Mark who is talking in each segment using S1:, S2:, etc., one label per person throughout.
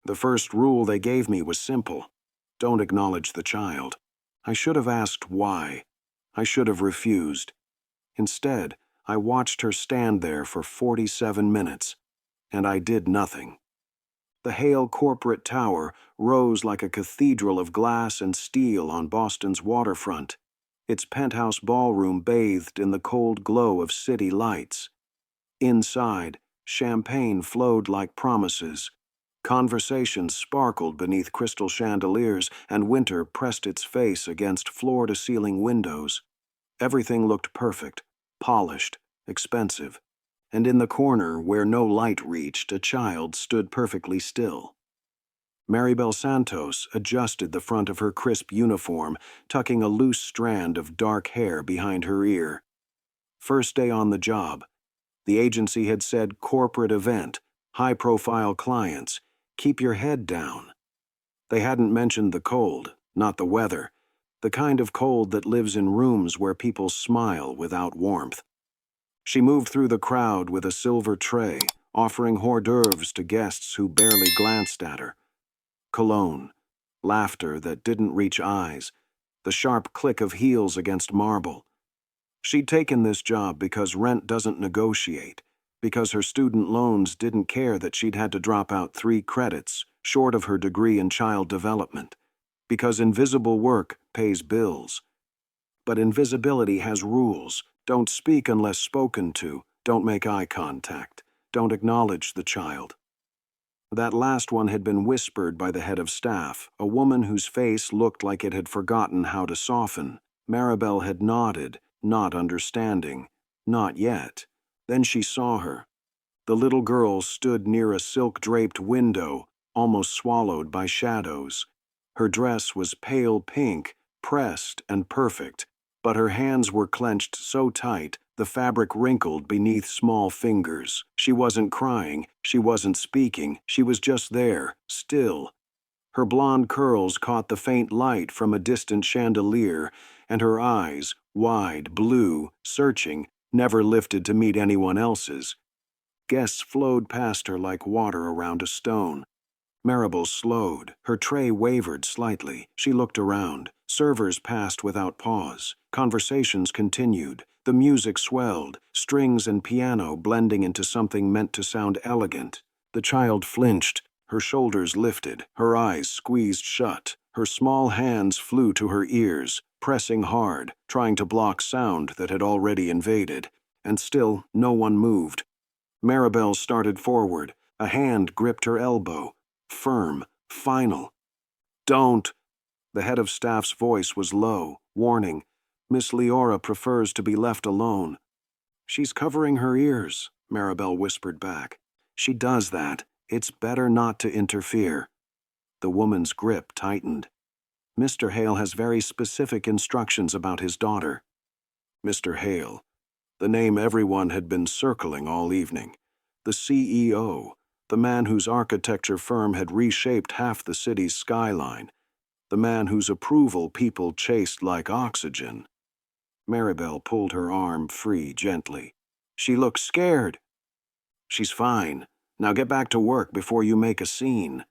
S1: The first rule they gave me was simple. Don't acknowledge the child. I should have asked why. I should have refused. Instead, I watched her stand there for 47 minutes, and I did nothing. The Hale corporate tower rose like a cathedral of glass and steel on Boston's waterfront, its penthouse ballroom bathed in the cold glow of city lights. Inside, champagne flowed like promises. Conversations sparkled beneath crystal chandeliers, and winter pressed its face against floor-to-ceiling windows. Everything looked perfect, polished, expensive. And in the corner, where no light reached, a child stood perfectly still. Maribel Santos adjusted the front of her crisp uniform, tucking a loose strand of dark hair behind her ear. First day on the job. The agency had said corporate event, high-profile clients, keep your head down. They hadn't mentioned the cold, not the weather, the kind of cold that lives in rooms where people smile without warmth. She moved through the crowd with a silver tray, offering hors d'oeuvres to guests who barely glanced at her. Cologne, laughter that didn't reach eyes, the sharp click of heels against marble. She'd taken this job because rent doesn't negotiate, because her student loans didn't care that she'd had to drop out 3 credits, short of her degree in child development, because invisible work pays bills. But invisibility has rules. Don't speak unless spoken to. Don't make eye contact. Don't acknowledge the child. That last one had been whispered by the head of staff, a woman whose face looked like it had forgotten how to soften. Maribel had nodded, not understanding. Not yet. Then she saw her. The little girl stood near a silk-draped window, almost swallowed by shadows. Her dress was pale pink, pressed and perfect, but her hands were clenched so tight the fabric wrinkled beneath small fingers. She wasn't crying, she wasn't speaking, she was just there, still. Her blonde curls caught the faint light from a distant chandelier, and her eyes, wide, blue, searching, never lifted to meet anyone else's. Guests flowed past her like water around a stone. Maribel slowed. Her tray wavered slightly. She looked around. Servers passed without pause. Conversations continued. The music swelled, strings and piano blending into something meant to sound elegant. The child flinched. Her shoulders lifted. Her eyes squeezed shut. Her small hands flew to her ears, pressing hard, trying to block sound that had already invaded. And still, no one moved. Maribel started forward. A hand gripped her elbow. Firm, final. Don't! The head of staff's voice was low, warning. Miss Leora prefers to be left alone. She's covering her ears, Maribel whispered back. She does that. It's better not to interfere. The woman's grip tightened. Mr. Hale has very specific instructions about his daughter. Mr. Hale. The name everyone had been circling all evening. The CEO. The man whose architecture firm had reshaped half the city's skyline. The man whose approval people chased like oxygen. Maribel pulled her arm free gently. She looked scared. She's fine. Now get back to work before you make a scene.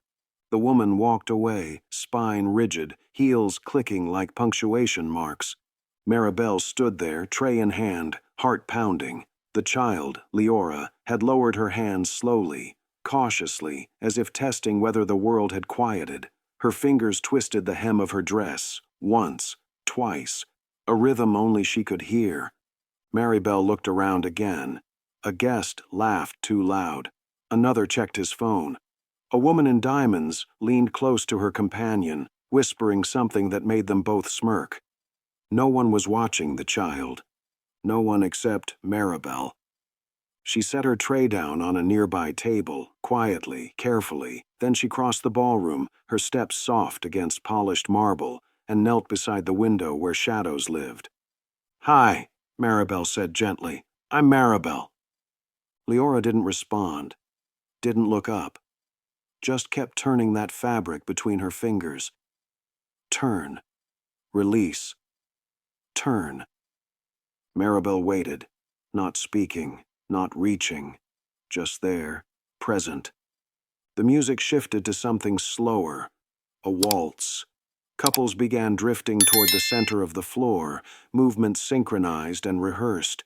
S1: The woman walked away, spine rigid, heels clicking like punctuation marks. Maribel stood there, tray in hand, heart pounding. The child, Leora, had lowered her hands slowly, cautiously, as if testing whether the world had quieted. Her fingers twisted the hem of her dress, once, twice, a rhythm only she could hear. Maribel looked around again. A guest laughed too loud. Another checked his phone. A woman in diamonds leaned close to her companion, whispering something that made them both smirk. No one was watching the child. No one except Maribel. She set her tray down on a nearby table, quietly, carefully. Then she crossed the ballroom, her steps soft against polished marble, and knelt beside the window where shadows lived. "Hi," Maribel said gently. "I'm Maribel." Leora didn't respond, didn't look up, just kept turning that fabric between her fingers. Turn. Release. Turn. Maribel waited, not speaking, not reaching, just there, present. The music shifted to something slower, a waltz. Couples began drifting toward the center of the floor, movements synchronized and rehearsed.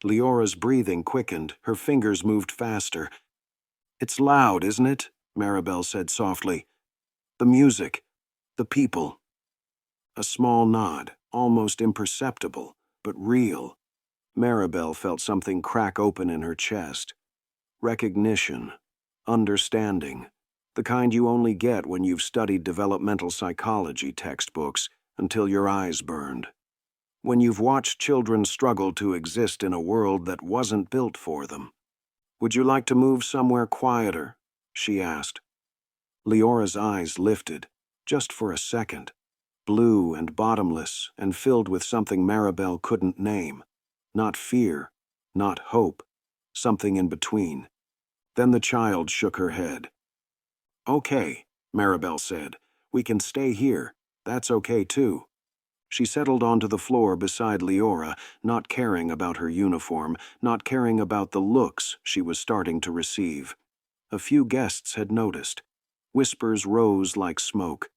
S1: Leora's breathing quickened, her fingers moved faster. "It's loud, isn't it?" Maribel said softly. "The music, the people." A small nod, almost imperceptible, but real. Maribel felt something crack open in her chest. Recognition, understanding, the kind you only get when you've studied developmental psychology textbooks until your eyes burned. When you've watched children struggle to exist in a world that wasn't built for them. "Would you like to move somewhere quieter?" she asked. Leora's eyes lifted, just for a second, blue and bottomless and filled with something Maribel couldn't name. Not fear, not hope, something in between. Then the child shook her head. "Okay," Maribel said. "We can stay here. That's okay too." She settled onto the floor beside Leora, not caring about her uniform, not caring about the looks she was starting to receive. A few guests had noticed. Whispers rose like smoke.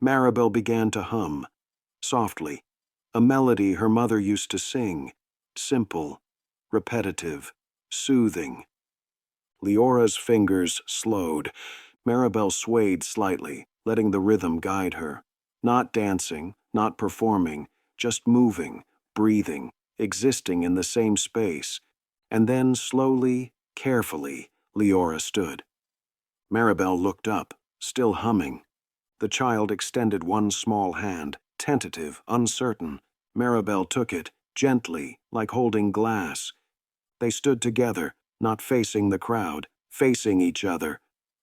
S1: Maribel began to hum, softly, a melody her mother used to sing, simple, repetitive, soothing. Leora's fingers slowed. Maribel swayed slightly, letting the rhythm guide her. Not dancing, not performing, just moving, breathing, existing in the same space. And then slowly, carefully, Leora stood. Maribel looked up, still humming. The child extended one small hand, tentative, uncertain. Maribel took it, gently, like holding glass. They stood together, not facing the crowd, facing each other.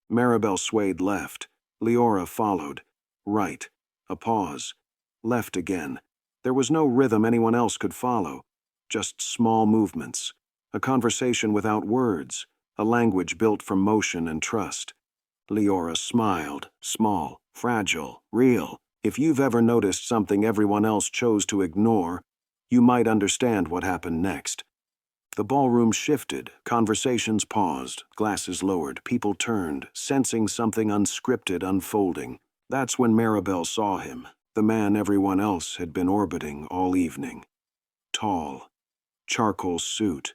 S1: Maribel swayed left. Leora followed. Right. A pause. Left again. There was no rhythm anyone else could follow. Just small movements. A conversation without words. A language built from motion and trust. Leora smiled. Small, fragile, real. If you've ever noticed something everyone else chose to ignore, you might understand what happened next. The ballroom shifted, conversations paused, glasses lowered, people turned, sensing something unscripted unfolding. That's when Maribel saw him, the man everyone else had been orbiting all evening. Tall, charcoal suit,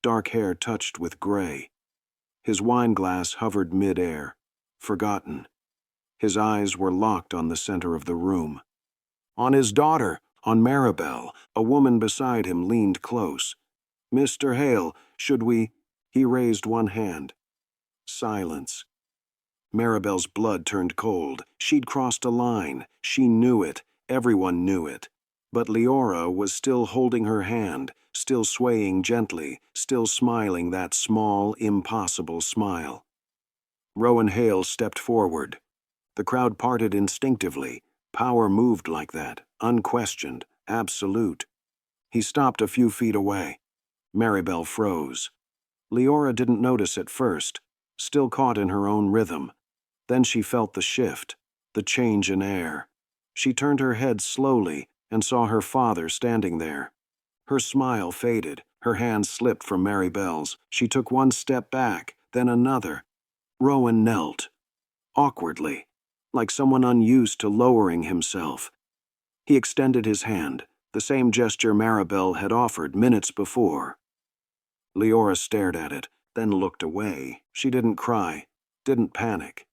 S1: dark hair touched with gray. His wine glass hovered mid-air, forgotten. His eyes were locked on the center of the room. On his daughter, on Maribel, a woman beside him leaned close. "Mr. Hale, should we—" He raised one hand. Silence. Maribel's blood turned cold. She'd crossed a line. She knew it. Everyone knew it. But Leora was still holding her hand, still swaying gently, still smiling that small, impossible smile. Rowan Hale stepped forward. The crowd parted instinctively. Power moved like that, unquestioned, absolute. He stopped a few feet away. Maribel froze. Leora didn't notice at first, still caught in her own rhythm. Then she felt the shift, the change in air. She turned her head slowly and saw her father standing there. Her smile faded, her hand slipped from Maribel's. She took one step back, then another. Rowan knelt, awkwardly, like someone unused to lowering himself. He extended his hand, the same gesture Maribel had offered minutes before. Leora stared at it, then looked away. She didn't cry, didn't panic.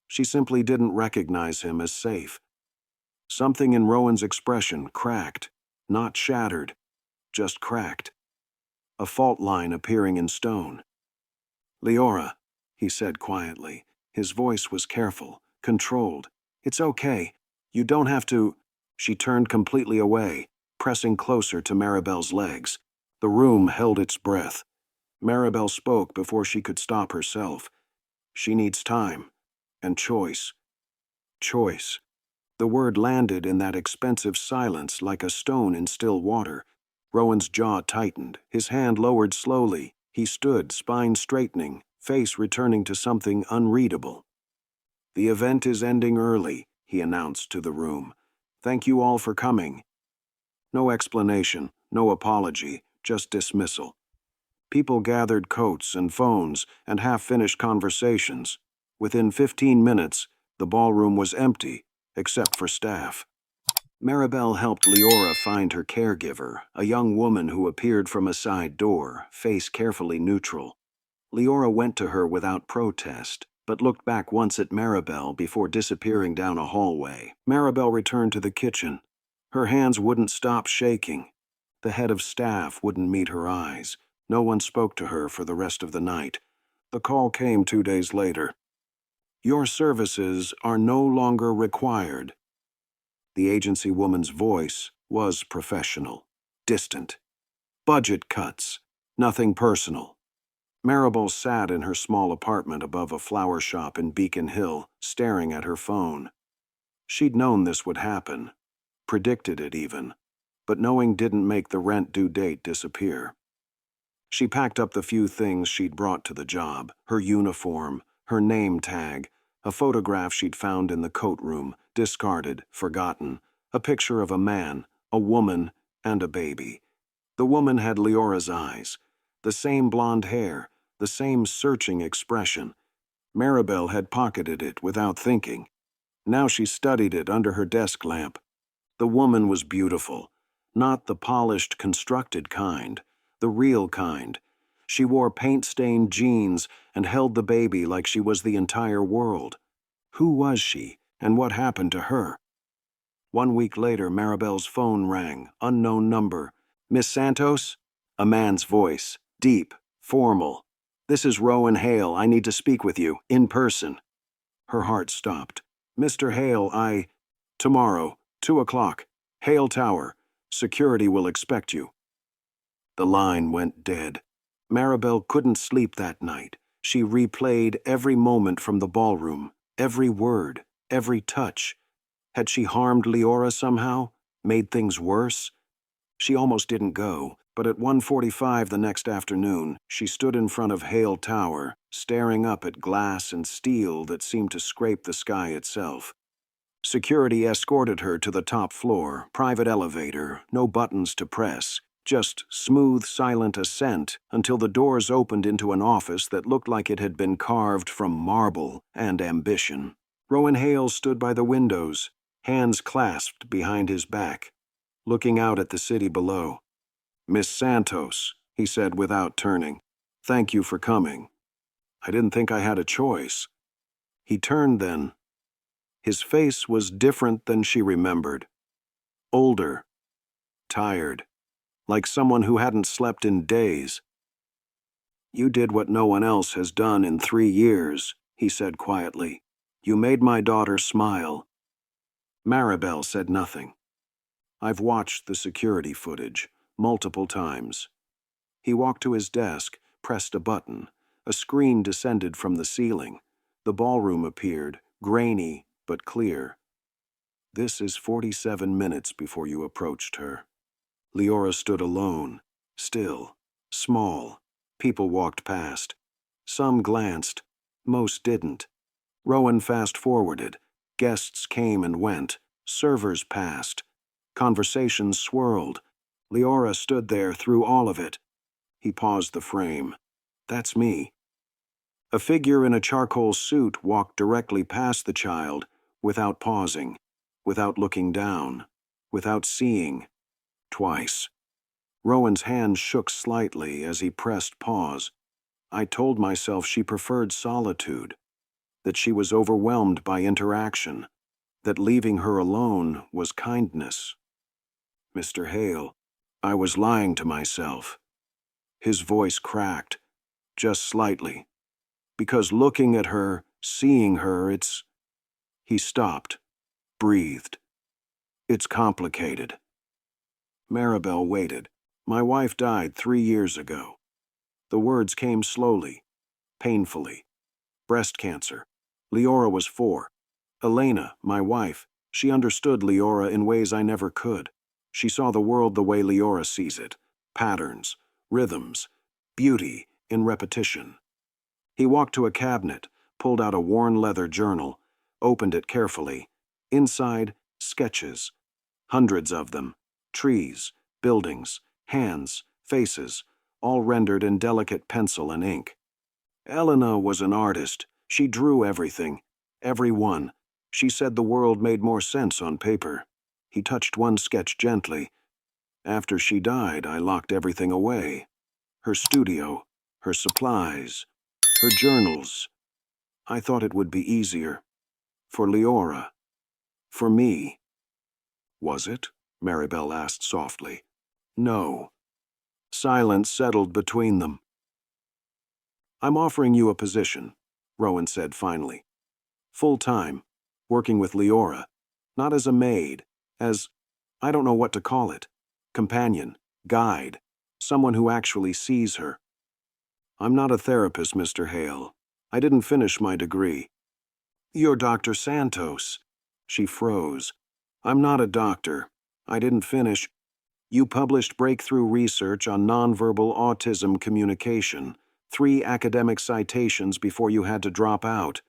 S1: She simply didn't recognize him as safe. Something in Rowan's expression cracked, not shattered, just cracked. A fault line appearing in stone. "Leora," he said quietly. His voice was careful, controlled. "It's okay. You don't have to—" She turned completely away, pressing closer to Maribel's legs. The room held its breath. Maribel spoke before she could stop herself. "She needs time. And choice." Choice. The word landed in that expensive silence like a stone in still water. Rowan's jaw tightened, his hand lowered slowly. He stood, spine straightening, face returning to something unreadable. "The event is ending early," he announced to the room. "Thank you all for coming." No explanation, no apology, just dismissal. People gathered coats and phones and half-finished conversations. Within 15 minutes, the ballroom was empty, except for staff. Maribel helped Leora find her caregiver, a young woman who appeared from a side door, face carefully neutral. Leora went to her without protest, but looked back once at Maribel before disappearing down a hallway. Maribel returned to the kitchen. Her hands wouldn't stop shaking. The head of staff wouldn't meet her eyes. No one spoke to her for the rest of the night. The call came 2 days later. "Your services are no longer required." The agency woman's voice was professional, distant. "Budget cuts, nothing personal." Maribel sat in her small apartment above a flower shop in Beacon Hill, staring at her phone. She'd known this would happen, predicted it even, but knowing didn't make the rent due date disappear. She packed up the few things she'd brought to the job, her uniform, her name tag, a photograph she'd found in the coat room, discarded, forgotten, a picture of a man, a woman, and a baby. The woman had Leora's eyes, the same blonde hair, the same searching expression. Maribel had pocketed it without thinking. Now she studied it under her desk lamp. The woman was beautiful, not the polished, constructed kind, the real kind. She wore paint-stained jeans and held the baby like she was the entire world. Who was she, and what happened to her? 1 week later, Maribel's phone rang, unknown number. "Miss Santos?" A man's voice, deep, formal. "This is Rowan Hale. I need to speak with you, in person." Her heart stopped. "Mr. Hale, Tomorrow, 2 o'clock. Hale Tower. Security will expect you." The line went dead. Maribel couldn't sleep that night. She replayed every moment from the ballroom, every word, every touch. Had she harmed Leora somehow? Made things worse? She almost didn't go, but at 1:45 the next afternoon, she stood in front of Hale Tower, staring up at glass and steel that seemed to scrape the sky itself. Security escorted her to the top floor, private elevator, no buttons to press, just smooth, silent ascent until the doors opened into an office that looked like it had been carved from marble and ambition. Rowan Hale stood by the windows, hands clasped behind his back, looking out at the city below. "Miss Santos," he said without turning, "thank you for coming. I didn't think I had a choice." He turned then. His face was different than she remembered. Older, tired, like someone who hadn't slept in days. "You did what no one else has done in 3 years," he said quietly. "You made my daughter smile." Maribel said nothing. "I've watched the security footage multiple times." He walked to his desk, pressed a button. A screen descended from the ceiling. The ballroom appeared, grainy but clear. "This is 47 minutes before you approached her." Leora stood alone, still, small. People walked past. Some glanced. Most didn't. Rowan fast-forwarded. Guests came and went. Servers passed. Conversations swirled. Leora stood there through all of it. He paused the frame. "That's me." A figure in a charcoal suit walked directly past the child, without pausing, without looking down, without seeing. Twice. Rowan's hand shook slightly as he pressed pause. I told myself she preferred solitude, that she was overwhelmed by interaction, that leaving her alone was kindness. "Mr. Hale, I was lying to myself." His voice cracked, just slightly. "Because looking at her, seeing her, it's—" He stopped, breathed. "It's complicated." Maribel waited. "My wife died 3 years ago." The words came slowly, painfully. "Breast cancer. Leora was 4. Elena, my wife, she understood Leora in ways I never could. She saw the world the way Leora sees it. Patterns, rhythms, beauty in repetition." He walked to a cabinet, pulled out a worn leather journal, opened it carefully. Inside, sketches. Hundreds of them. Trees, buildings, hands, faces, all rendered in delicate pencil and ink. "Elena was an artist. She drew everything. Every one. She said the world made more sense on paper. He touched one sketch gently. After she died, I locked everything away. Her studio, her supplies, her journals. I thought it would be easier. For Leora. For me. Was it? Maribel asked softly. No. Silence settled between them. I'm offering you a position, Rowan said finally. Full-time, working with Leora. Not as a maid, as, I don't know what to call it, companion, guide, someone who actually sees her. I'm not a therapist, Mr. Hale. I didn't finish my degree. You're Dr. Santos. She froze. I'm not a doctor. I didn't finish. You published breakthrough research on nonverbal autism communication, 3 academic citations before you had to drop out.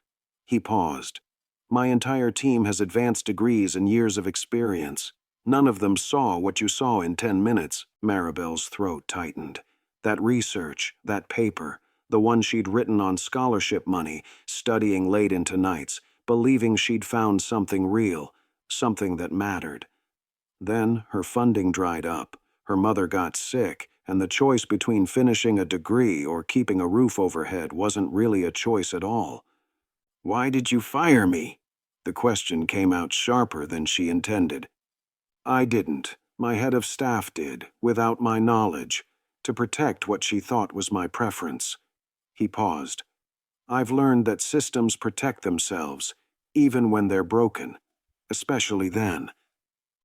S1: He paused. My entire team has advanced degrees and years of experience. None of them saw what you saw in 10 minutes. Maribel's throat tightened. That research, that paper, the one she'd written on scholarship money, studying late into nights, believing she'd found something real, something that mattered. Then her funding dried up, her mother got sick, and the choice between finishing a degree or keeping a roof overhead wasn't really a choice at all. Why did you fire me? The question came out sharper than she intended. I didn't. My head of staff did, without my knowledge, to protect what she thought was my preference. He paused. I've learned that systems protect themselves, even when they're broken, especially then.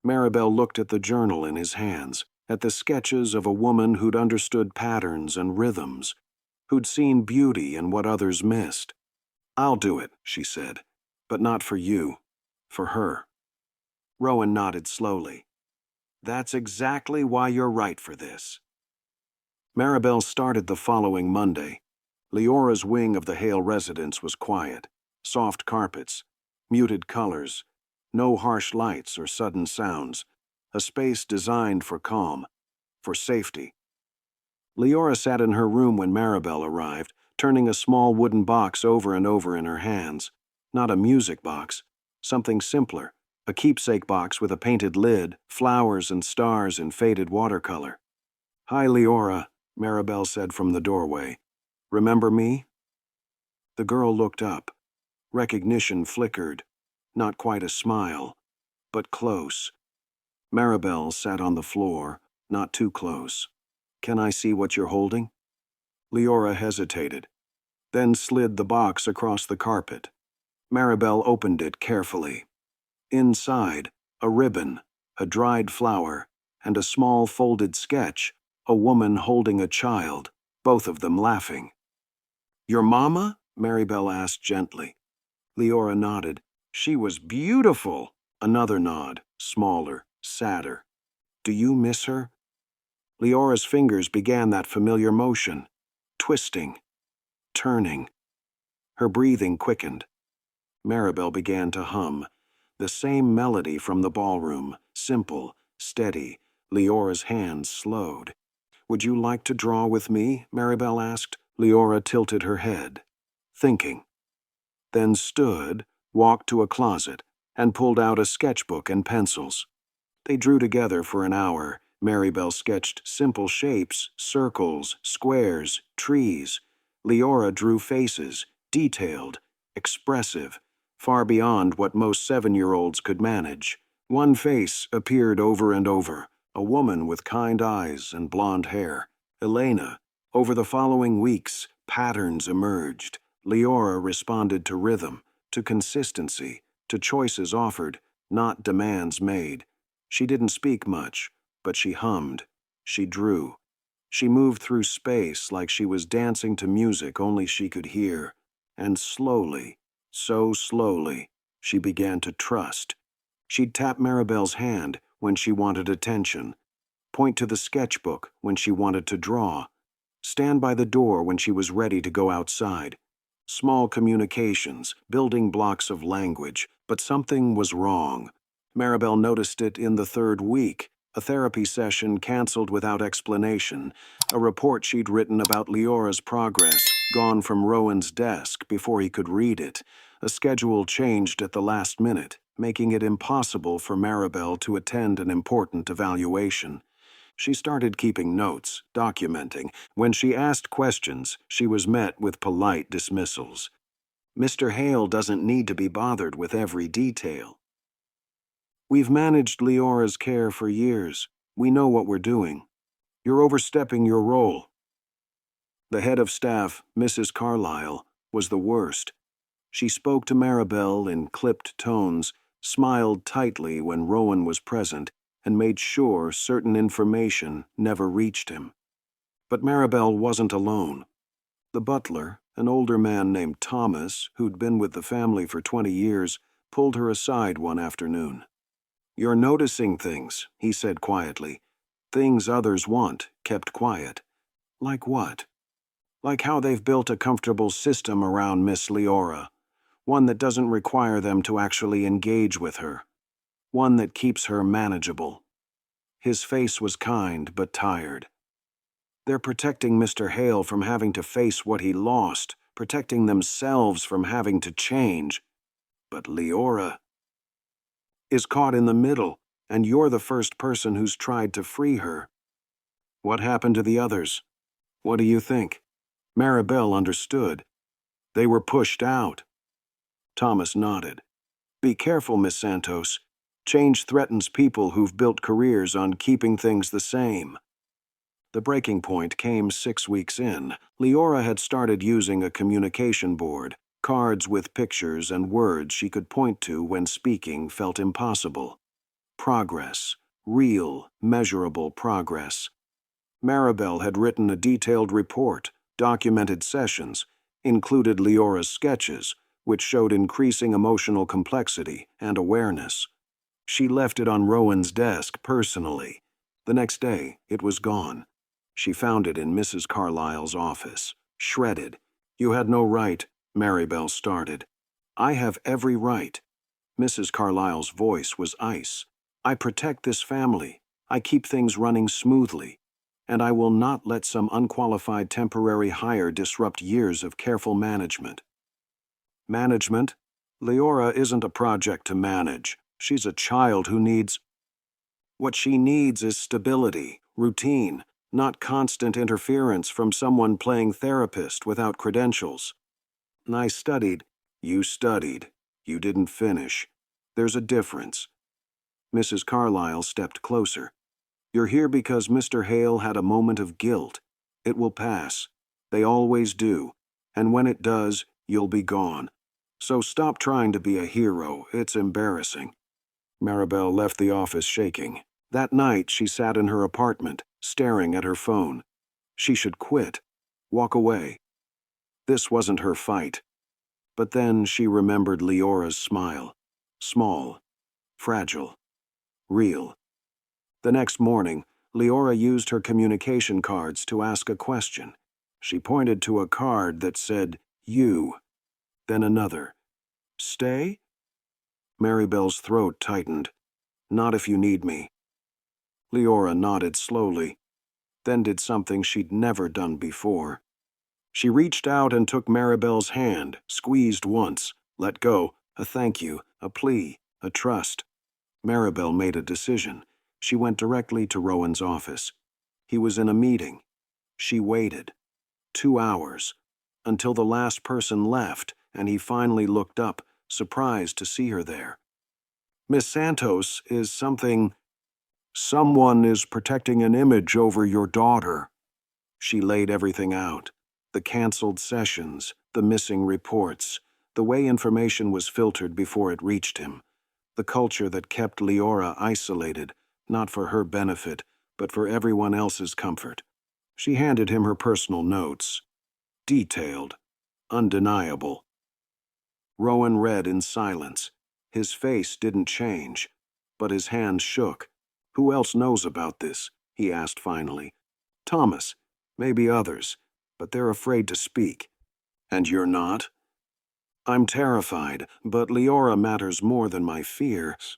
S1: Maribel looked at the journal in his hands, at the sketches of a woman who'd understood patterns and rhythms, who'd seen beauty in what others missed. I'll do it, she said, but not for you, for her. Rowan nodded slowly. That's exactly why you're right for this. Maribel started the following Monday. Leora's wing of the Hale residence was quiet. Soft carpets, muted colors, no harsh lights or sudden sounds, a space designed for calm, for safety. Leora sat in her room when Maribel arrived, turning a small wooden box over and over in her hands. Not a music box, something simpler, a keepsake box with a painted lid, flowers and stars in faded watercolor. Hi, Leora, Maribel said from the doorway. Remember me? The girl looked up. Recognition flickered. Not quite a smile, but close. Maribel sat on the floor, not too close. Can I see what you're holding? Leora hesitated, then slid the box across the carpet. Maribel opened it carefully. Inside, a ribbon, a dried flower, and a small folded sketch, a woman holding a child, both of them laughing. Your mama? Maribel asked gently. Leora nodded. She was beautiful. Another nod, smaller, sadder. Do you miss her? Leora's fingers began that familiar motion, twisting, turning. Her breathing quickened. Maribel began to hum, the same melody from the ballroom, simple, steady. Leora's hands slowed. Would you like to draw with me? Maribel asked. Leora tilted her head, thinking. Then stood, walked to a closet, and pulled out a sketchbook and pencils. They drew together for an hour. Maribel sketched simple shapes, circles, squares, trees. Leora drew faces, detailed, expressive, far beyond what most 7-year-olds could manage. One face appeared over and over, a woman with kind eyes and blonde hair. Elena. Over the following weeks, patterns emerged. Leora responded to rhythm, to consistency, to choices offered, not demands made. She didn't speak much, but she hummed. She drew. She moved through space like she was dancing to music only she could hear. And slowly, so slowly, she began to trust. She'd tap Maribel's hand when she wanted attention, point to the sketchbook when she wanted to draw, stand by the door when she was ready to go outside. Small communications, building blocks of language, but something was wrong. Maribel noticed it in the 3rd week, a therapy session canceled without explanation, a report she'd written about Leora's progress, gone from Rowan's desk before he could read it. A schedule changed at the last minute, making it impossible for Maribel to attend an important evaluation. She started keeping notes, documenting. When she asked questions, she was met with polite dismissals. Mr. Hale doesn't need to be bothered with every detail. We've managed Leora's care for years. We know what we're doing. You're overstepping your role. The head of staff, Mrs. Carlyle, was the worst. She spoke to Maribel in clipped tones, smiled tightly when Rowan was present, and made sure certain information never reached him. But Maribel wasn't alone. The butler, an older man named Thomas, who'd been with the family for 20 years, pulled her aside one afternoon. "You're noticing things," he said quietly. "Things others want, kept quiet." "Like what?" "Like how they've built a comfortable system around Miss Leora. One that doesn't require them to actually engage with her. One that keeps her manageable." His face was kind but tired. "They're protecting Mr. Hale from having to face what he lost, protecting themselves from having to change. But Leora is caught in the middle, and you're the first person who's tried to free her. What happened to the others? What do you think?" Maribel understood. "They were pushed out." Thomas nodded. "Be careful, Miss Santos. Change threatens people who've built careers on keeping things the same." The breaking point came 6 weeks in. Leora had started using a communication board. Cards with pictures and words she could point to when speaking felt impossible. Progress. Real, measurable progress. Maribel had written a detailed report, documented sessions, included Leora's sketches, which showed increasing emotional complexity and awareness. She left it on Rowan's desk personally. The next day, it was gone. She found it in Mrs. Carlyle's office, shredded. "You had no right," Maribel started. "I have every right." Mrs. Carlyle's voice was ice. "I protect this family. I keep things running smoothly. And I will not let some unqualified temporary hire disrupt years of careful management." "Management? Leora isn't a project to manage. She's a child who needs... What she needs is stability, routine, not constant interference from someone playing therapist without credentials." "I studied." "You studied. You didn't finish. There's a difference." Mrs. Carlyle stepped closer. "You're here because Mr. Hale had a moment of guilt. It will pass. They always do. And when it does, you'll be gone. So stop trying to be a hero. It's embarrassing." Maribel left the office shaking. That night, she sat in her apartment, staring at her phone. She should quit. Walk away. This wasn't her fight. But then she remembered Leora's smile. Small. Fragile. Real. The next morning, Leora used her communication cards to ask a question. She pointed to a card that said, "You." Then another. "Stay?" Maribel's throat tightened. "Not if you need me." Leora nodded slowly, then did something she'd never done before. She reached out and took Maribel's hand, squeezed once, let go, a thank you, a plea, a trust. Maribel made a decision. She went directly to Rowan's office. He was in a meeting. She waited. 2 hours. Until the last person left, and he finally looked up, surprised to see her there. "Miss Santos, is something..." "Someone is protecting an image over your daughter." She laid everything out. The canceled sessions, the missing reports, the way information was filtered before it reached him. The culture that kept Leora isolated, not for her benefit, but for everyone else's comfort. She handed him her personal notes. Detailed. Undeniable. Rowan read in silence. His face didn't change, but his hands shook. "Who else knows about this?" he asked finally. "Thomas. Maybe others, but they're afraid to speak." "And you're not?" "I'm terrified, but Leora matters more than my fears.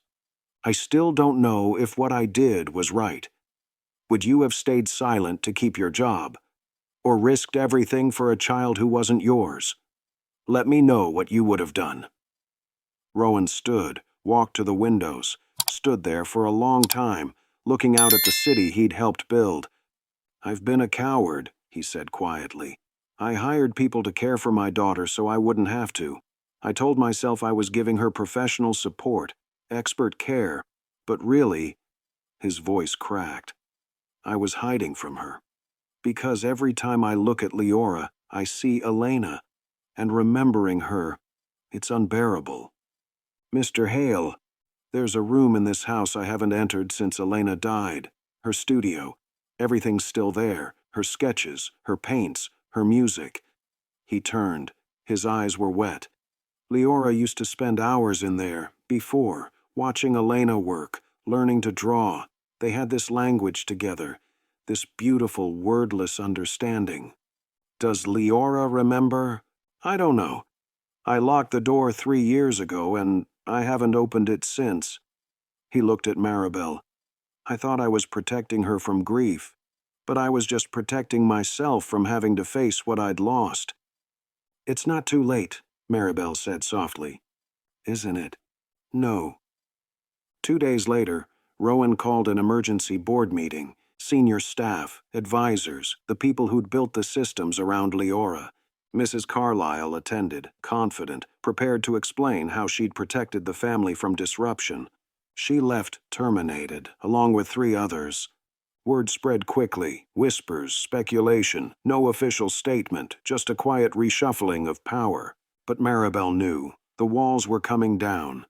S1: I still don't know if what I did was right. Would you have stayed silent to keep your job?" or risked everything for a child who wasn't yours? Let me know what you would have done." Rowan stood, walked to the windows, stood there for a long time, looking out at the city he'd helped build. "I've been a coward," he said quietly. "I hired people to care for my daughter so I wouldn't have to. I told myself I was giving her professional support, expert care, but really," his voice cracked, "I was hiding from her. Because every time I look at Leora, I see Elena, and remembering her, it's unbearable. Mr. Hale, there's a room in this house I haven't entered since Elena died. Her studio. Everything's still there. Her sketches, her paints, her music." He turned. His eyes were wet. "Leora used to spend hours in there, before, watching Elena work, learning to draw. They had this language together, this beautiful, wordless understanding. Does Leora remember? I don't know. I locked the door 3 years ago, and I haven't opened it since." He looked at Maribel. "I thought I was protecting her from grief, but I was just protecting myself from having to face what I'd lost." "It's not too late," Maribel said softly. "Isn't it?" "No." 2 days later, Rowan called an emergency board meeting. Senior staff, advisors, the people who'd built the systems around Leora. Mrs. Carlyle attended, confident, prepared to explain how she'd protected the family from disruption. She left terminated, along with 3 others. Word spread quickly, whispers, speculation, no official statement, just a quiet reshuffling of power. But Maribel knew. The walls were coming down.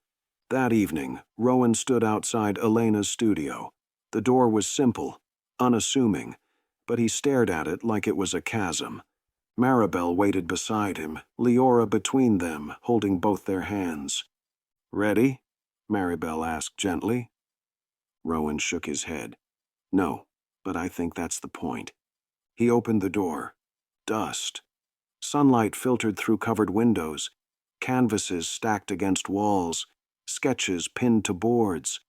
S1: That evening, Rowan stood outside Elena's studio. The door was simple, unassuming, but he stared at it like it was a chasm. Maribel waited beside him, Leora between them, holding both their hands. "Ready?" Maribel asked gently. Rowan shook his head. "No, but I think that's the point." He opened the door. Dust. Sunlight filtered through covered windows, canvases stacked against walls, sketches pinned to boards,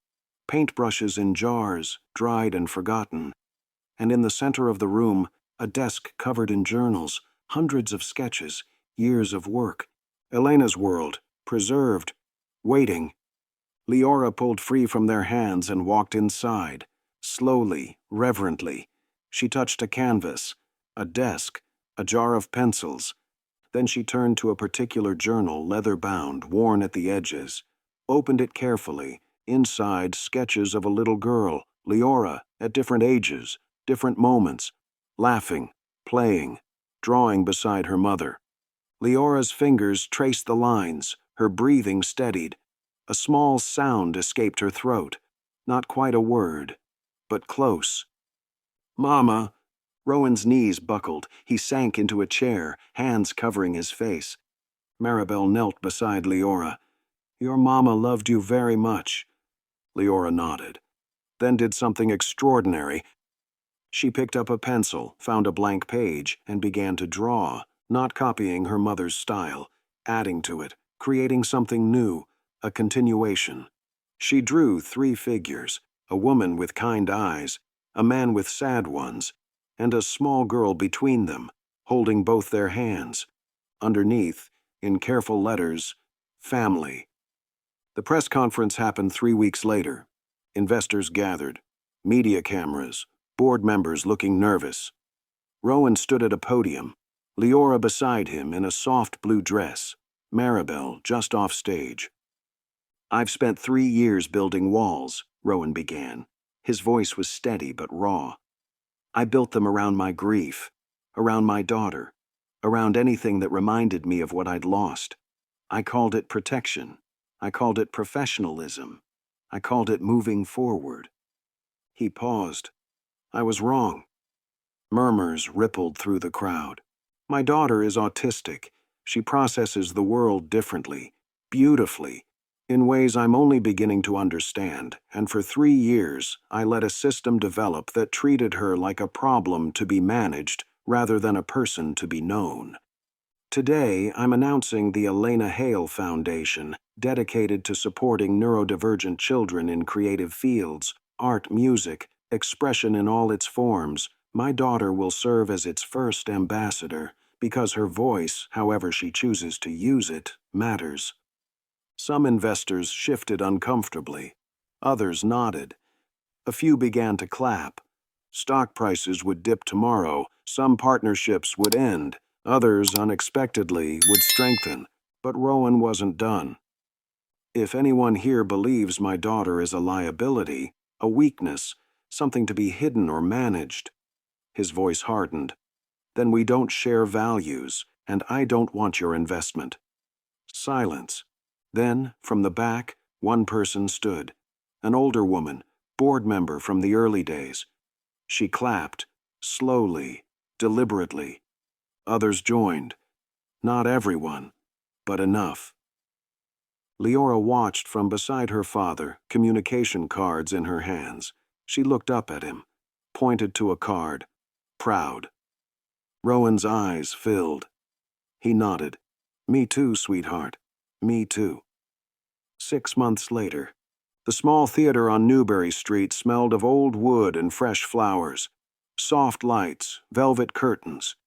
S1: paintbrushes in jars, dried and forgotten. And in the center of the room, a desk covered in journals, hundreds of sketches, years of work. Elena's world, preserved, waiting. Leora pulled free from their hands and walked inside. Slowly, reverently. She touched a canvas, a desk, a jar of pencils. Then she turned to a particular journal, leather-bound, worn at the edges. Opened it carefully. Inside, sketches of a little girl, Leora, at different ages, different moments, laughing, playing, drawing beside her mother. Leora's fingers traced the lines, her breathing steadied. A small sound escaped her throat. Not quite a word, but close. "Mama!" Rowan's knees buckled. He sank into a chair, hands covering his face. Maribel knelt beside Leora. "Your mama loved you very much." Leora nodded, then did something extraordinary. She picked up a pencil, found a blank page, and began to draw, not copying her mother's style, adding to it, creating something new, a continuation. She drew 3 figures, a woman with kind eyes, a man with sad ones, and a small girl between them, holding both their hands. Underneath, in careful letters, "Family." The press conference happened 3 weeks later. Investors gathered, media cameras, board members looking nervous. Rowan stood at a podium, Leora beside him in a soft blue dress, Maribel just off stage. "I've spent 3 years building walls," Rowan began. His voice was steady but raw. "I built them around my grief, around my daughter, around anything that reminded me of what I'd lost. I called it protection. I called it professionalism. I called it moving forward." He paused. "I was wrong." Murmurs rippled through the crowd. "My daughter is autistic. She processes the world differently, beautifully, in ways I'm only beginning to understand, and for 3 years I let a system develop that treated her like a problem to be managed rather than a person to be known. Today, I'm announcing the Elena Hale Foundation, dedicated to supporting neurodivergent children in creative fields, art, music, expression in all its forms, My daughter will serve as its first ambassador because her voice, however she chooses to use it, matters. Some investors shifted uncomfortably. Others nodded. A few began to clap. Stock prices would dip tomorrow, some partnerships would end, others unexpectedly would strengthen. But Rowan wasn't done. If anyone here believes my daughter is a liability, a weakness, something to be hidden or managed, his voice hardened, then we don't share values, and I don't want your investment. Silence. Then, from the back, one person stood. An older woman, board member from the early days. She clapped, slowly, deliberately. Others joined. Not everyone, but enough. Leora watched from beside her father, communication cards in her hands. She looked up at him, pointed to a card, proud. Rowan's eyes filled. He nodded. Me too, sweetheart. Me too. 6 months later, the small theater on Newbury Street smelled of old wood and fresh flowers. Soft lights, velvet curtains.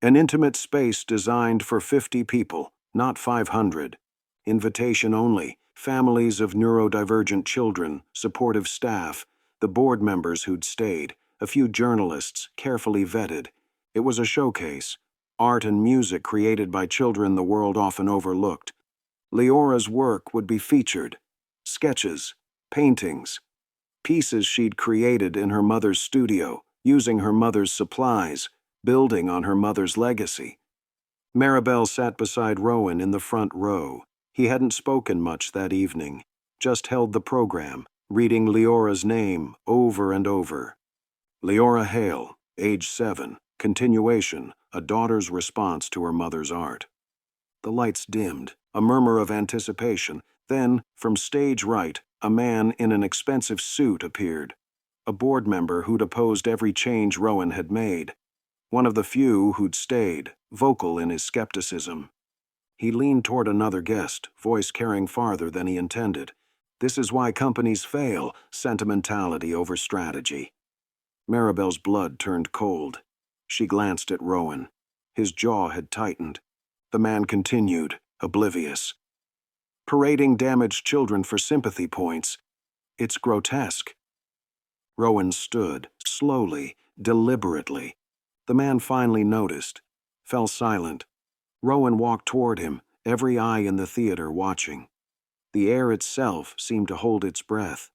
S1: An intimate space designed for 50 people, not 500. Invitation only, families of neurodivergent children, supportive staff, the board members who'd stayed, a few journalists, carefully vetted. It was a showcase, art and music created by children the world often overlooked. Leora's work would be featured, sketches, paintings, pieces she'd created in her mother's studio, using her mother's supplies, building on her mother's legacy. Maribel sat beside Rowan in the front row. He hadn't spoken much that evening, just held the program, reading Leora's name over and over. Leora Hale, age 7, continuation, a daughter's response to her mother's art. The lights dimmed, a murmur of anticipation. Then, from stage right, a man in an expensive suit appeared. A board member who'd opposed every change Rowan had made. One of the few who'd stayed, vocal in his skepticism. He leaned toward another guest, voice carrying farther than he intended. This is why companies fail, sentimentality over strategy. Maribel's blood turned cold. She glanced at Rowan. His jaw had tightened. The man continued, oblivious. Parading damaged children for sympathy points. It's grotesque. Rowan stood, slowly, deliberately. The man finally noticed, fell silent. Rowan walked toward him, every eye in the theater watching. The air itself seemed to hold its breath.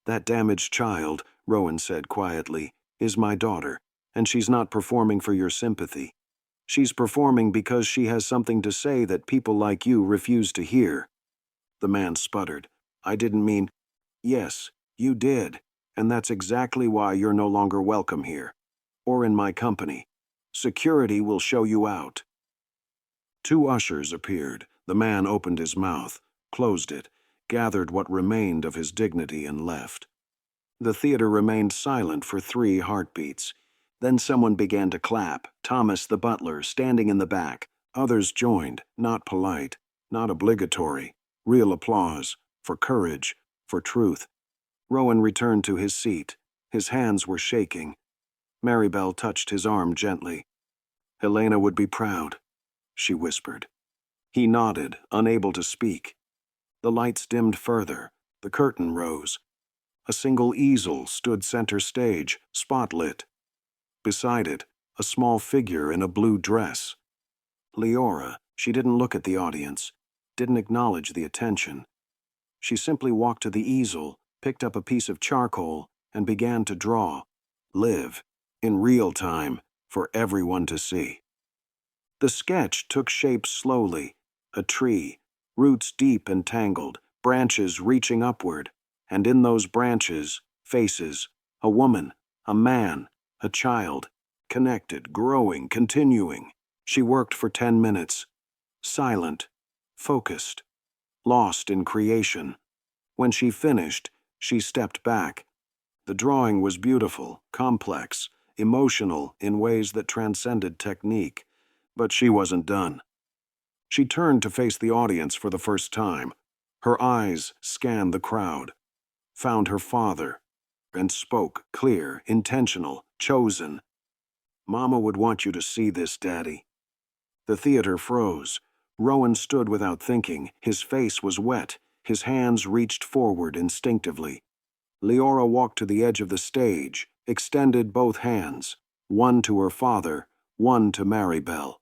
S1: That damaged child, Rowan said quietly, is my daughter, and she's not performing for your sympathy. She's performing because she has something to say that people like you refuse to hear. The man sputtered. I didn't mean... Yes, you did, and that's exactly why you're no longer welcome here. Or in my company. Security will show you out. 2 ushers appeared. The man opened his mouth, closed it, gathered what remained of his dignity and left. The theater remained silent for 3 heartbeats. Then someone began to clap, Thomas the butler, standing in the back. Others joined, not polite, not obligatory, real applause, for courage, for truth. Rowan returned to his seat. His hands were shaking. Maribel touched his arm gently. Helena would be proud, she whispered. He nodded, unable to speak. The lights dimmed further. The curtain rose. A single easel stood center stage, spotlit. Beside it, a small figure in a blue dress. Leora, she didn't look at the audience, didn't acknowledge the attention. She simply walked to the easel, picked up a piece of charcoal, and began to draw, live, in real time, for everyone to see. The sketch took shape slowly, a tree, roots deep and tangled, branches reaching upward, and in those branches, faces, a woman, a man, a child, connected, growing, continuing. She worked for 10 minutes, silent, focused, lost in creation. When she finished, she stepped back. The drawing was beautiful, complex, emotional in ways that transcended technique, but she wasn't done. She turned to face the audience for the first time. Her eyes scanned the crowd, found her father, and spoke, clear, intentional, chosen, Mama would want you to see this, Daddy." The theater froze. Rowan stood without thinking. His face was wet. His hands reached forward instinctively. Leora walked to the edge of the stage, extended both hands, one to her father, one to Maribel.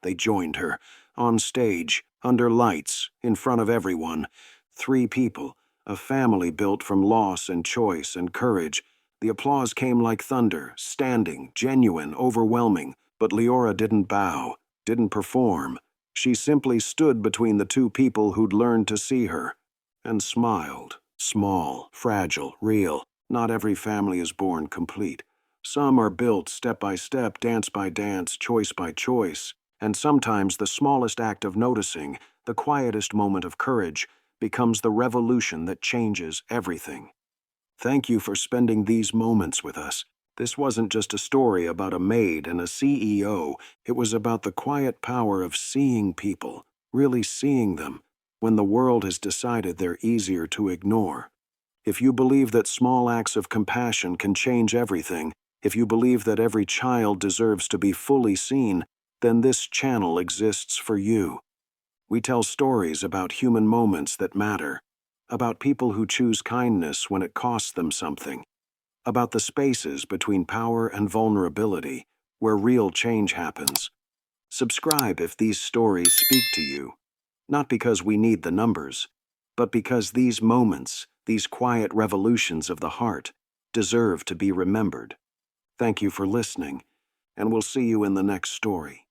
S1: They joined her, on stage, under lights, in front of everyone. 3 people, a family built from loss and choice and courage. The applause came like thunder, standing, genuine, overwhelming. But Leora didn't bow, didn't perform. She simply stood between the 2 people who'd learned to see her, and smiled. Small, fragile, real. Not every family is born complete. Some are built step by step, dance by dance, choice by choice. And sometimes the smallest act of noticing, the quietest moment of courage, becomes the revolution that changes everything. Thank you for spending these moments with us. This wasn't just a story about a maid and a CEO. It was about the quiet power of seeing people, really seeing them, when the world has decided they're easier to ignore. If you believe that small acts of compassion can change everything, if you believe that every child deserves to be fully seen, then this channel exists for you. We tell stories about human moments that matter, about people who choose kindness when it costs them something, about the spaces between power and vulnerability where real change happens. Subscribe if these stories speak to you, not because we need the numbers, but because these moments, these quiet revolutions of the heart, deserve to be remembered. Thank you for listening, and we'll see you in the next story.